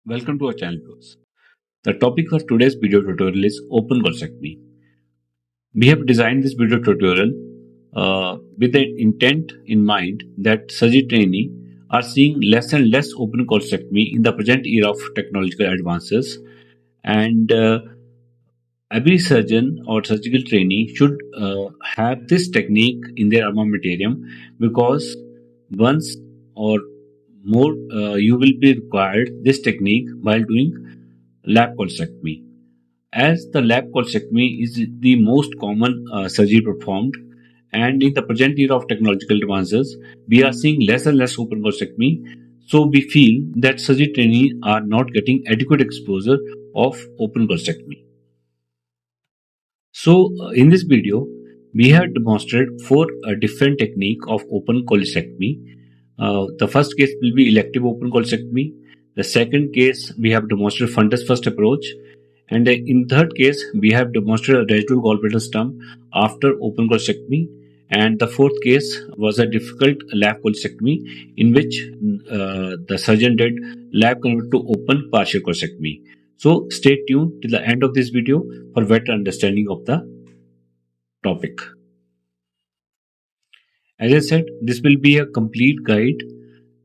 Welcome to our channel viewers. The topic for today's video tutorial is open cholecystectomy. We have designed this video tutorial with the intent in mind that surgery trainee are seeing less and less open cholecystectomy in the present era of technological advances, and every surgeon or surgical trainee should have this technique in their armamentarium, because once or more you will be required this technique while doing lap cholecystectomy, as the lap cholecystectomy is the most common surgery performed. And in the present era of technological advances, we are seeing less and less open cholecystectomy. So we feel that surgery trainees are not getting adequate exposure of open cholecystectomy. So in this video, we have demonstrated four different technique of open cholecystectomy. The first case will be elective open cholecystectomy. The second case, we have demonstrated fundus first approach. And in third case, we have demonstrated a residual gallbladder stump after open cholecystectomy. And the fourth case was a difficult lap cholecystectomy in which the surgeon did lap convert to open partial cholecystectomy. So stay tuned till the end of this video for better understanding of the topic. As I said, this will be a complete guide,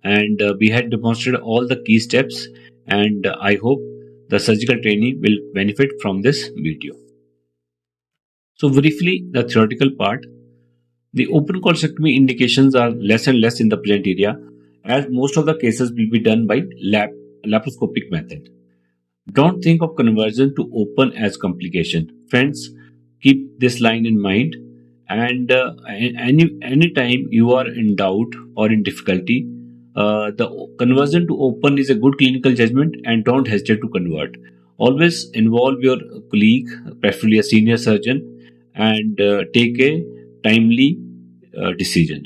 and we had demonstrated all the key steps, and I hope the surgical trainee will benefit from this video. So briefly, the theoretical part. The open cholecystectomy indications are less and less in the present area, as most of the cases will be done by laparoscopic method. Don't think of conversion to open as complication. Friends, keep this line in mind, and anytime you are in doubt or in difficulty, the conversion to open is a good clinical judgment, and don't hesitate to convert. Always involve your colleague, preferably a senior surgeon, and take a timely decision.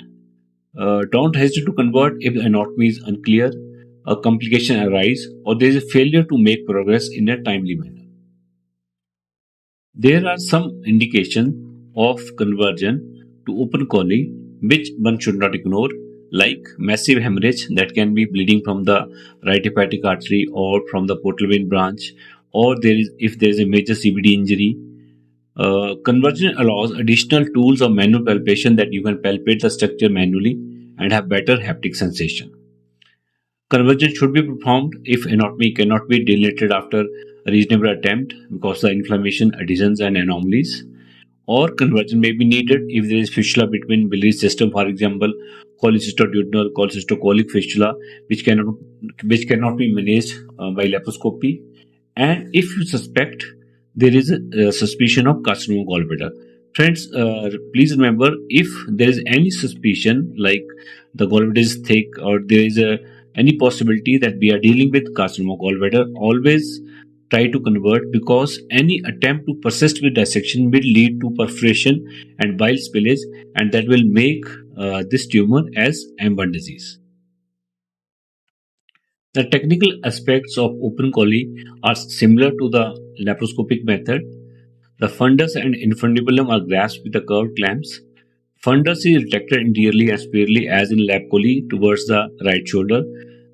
Don't hesitate to convert if the anatomy is unclear, a complication arises, or there is a failure to make progress in a timely manner. There are some indications of conversion to open chole which one should not ignore, like massive hemorrhage that can be bleeding from the right hepatic artery or from the portal vein branch, or if there is a major CBD injury. Conversion allows additional tools of manual palpation that you can palpate the structure manually and have better haptic sensation. Conversion should be performed if anatomy cannot be delineated after a reasonable attempt because of the inflammation, adhesions, and anomalies. Or conversion may be needed if there is fistula between biliary system, for example, cholecystoduodenal, cholecystocolic fistula, which cannot be managed by laparoscopy. And if you suspect there is a suspicion of carcinoma gallbladder. Friends, please remember, if there is any suspicion like the gallbladder is thick or there is any possibility that we are dealing with carcinoma gallbladder, always try to convert, because any attempt to persist with dissection will lead to perforation and bile spillage, and that will make this tumor as M1 disease. The technical aspects of open chole are similar to the laparoscopic method. The fundus and infundibulum are grasped with the curved clamps. Fundus is retracted anteriorly and superiorly as in lap chole towards the right shoulder.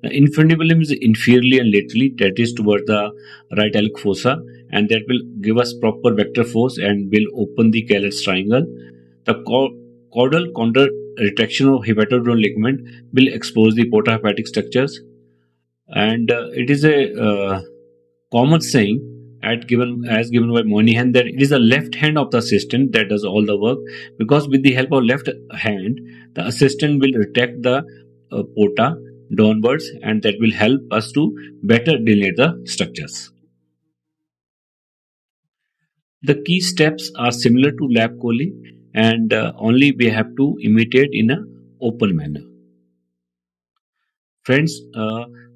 The infundibulum is inferiorly and laterally, that is towards the right iliac fossa, and that will give us proper vector force and will open the Callet's triangle. The caudal condyle retraction of hepatoduodenal ligament will expose the portahepatic structures, and it is a common saying as given by Moynihan, that it is the left hand of the assistant that does all the work, because with the help of left hand the assistant will retract the porta downwards, and that will help us to better delineate the structures. The key steps are similar to lap chole, and only we have to imitate in a open manner. Friends,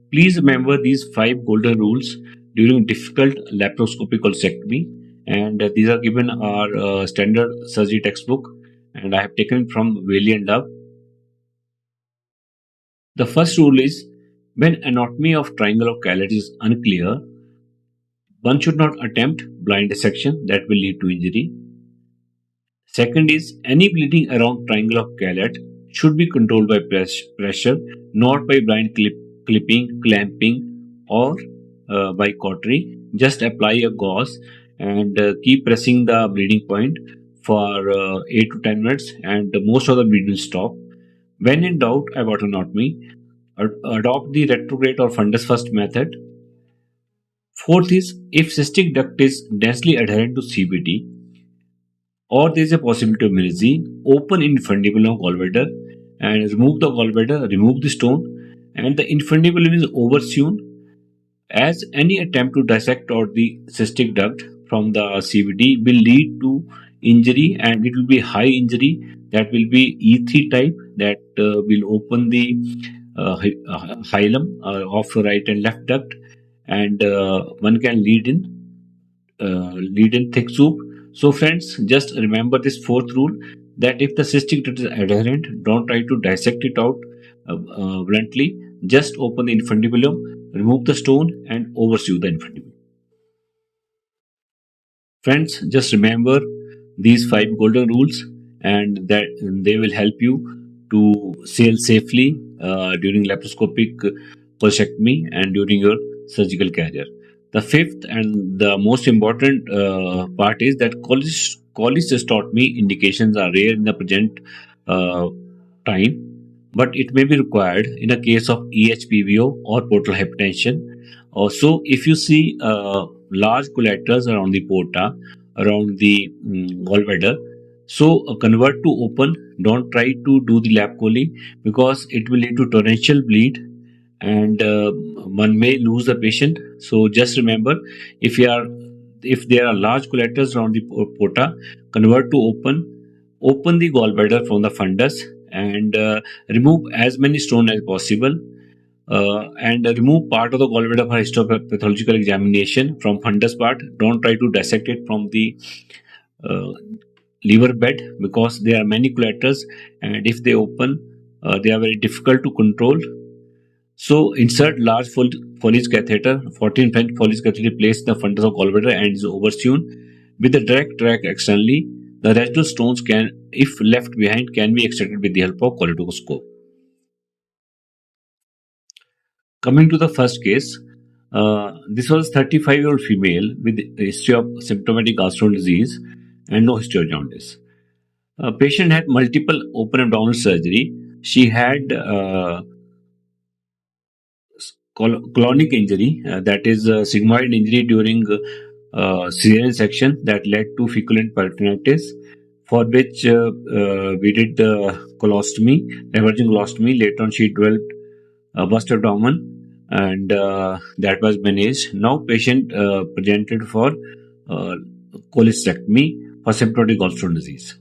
please remember these 5 golden rules during difficult laparoscopic cholecystectomy, and these are given our standard surgery textbook, and I have taken it from Bailey and Love. The first rule is, when anatomy of triangle of Callet is unclear, one should not attempt blind dissection, that will lead to injury. Second is, any bleeding around triangle of Callet should be controlled by pressure, not by blind clipping, clamping, or by cautery. Just apply a gauze and keep pressing the bleeding point for 8 to 10 minutes, and most of the bleed will stop. When in doubt about anatomy, adopt the retrograde or fundus first method. Fourth is, if cystic duct is densely adherent to CBD or there is a possibility of malignancy, open infundibulum gallbladder and remove the gallbladder, remove the stone, and the infundibulum is oversewn, as any attempt to dissect out the cystic duct from the CVD will lead to injury, and it will be high injury that will be E3 type, that will open the hilum of right and left duct, and one can lead in thick soup. So friends, just remember this fourth rule, that if the cystic duct is adherent, don't try to dissect it out bluntly. Just open the infundibulum, remove the stone, and oversew the infundibulum. Friends, just remember these five golden rules, and that they will help you to sail safely during laparoscopic cholecystectomy and during your surgical career. The fifth and the most important part is that cholecystectomy indications are rare in the present uh, time, but it may be required in a case of EHPVO or portal hypertension. Also, if you see large collaterals around the porta, around the gallbladder, so convert to open. Don't try to do the lap chole, because it will lead to torrential bleed, and one may lose the patient. So just remember, if you are if there are large collaterals around the porta, convert to open. Open the gallbladder from the fundus and remove as many stones as possible, and remove part of the gallbladder for histopathological examination from fundus part. Don't try to dissect it from the uh, liver bed, because there are many collaterals, and if they open, they are very difficult to control. So insert large Foley's catheter, 14 French Foley's catheter placed in the fundus of gallbladder and is oversewn with the direct track externally. The residual stones can, if left behind, can be extracted with the help of cholecystoscope. Coming to the first case, this was a 35-year-old female with a history of symptomatic gallstone disease and no history of jaundice. Patient had multiple open abdominal surgery. She had colonic injury, that is sigmoid injury during cesarean section that led to feculent peritonitis, for which we did colostomy, diverging colostomy. Later on, she developed bust abdomen, and that was managed. Now, patient presented for uh, cholecystectomy for symptomatic gallstone disease.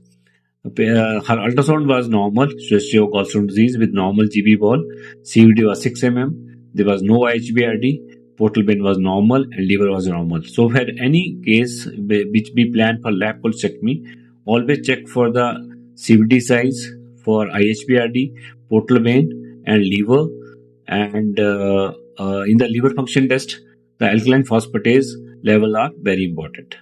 Her ultrasound was normal, history of gallstone disease with normal GB ball. CVD was 6 mm. There was no IHBRD. Portal vein was normal and liver was normal. So, for any case which we plan for lap cholecystectomy, always check for the CVD size, for IHBRD, portal vein, and liver. And in the liver function test, the alkaline phosphatase level are very important.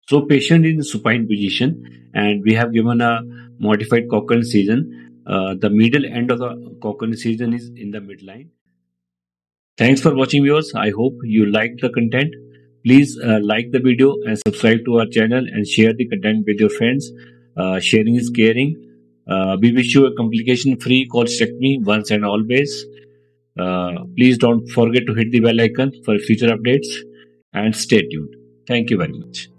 So patient is in supine position, and we have given a modified Cochrane incision. The middle end of the Cochrane incision is in the midline. Thanks for watching, viewers. I hope you liked the content. Please like the video and subscribe to our channel and share the content with your friends. Sharing is caring. We wish you a complication-free cholecystectomy once and always. Please don't forget to hit the bell icon for future updates, and stay tuned. Thank you very much.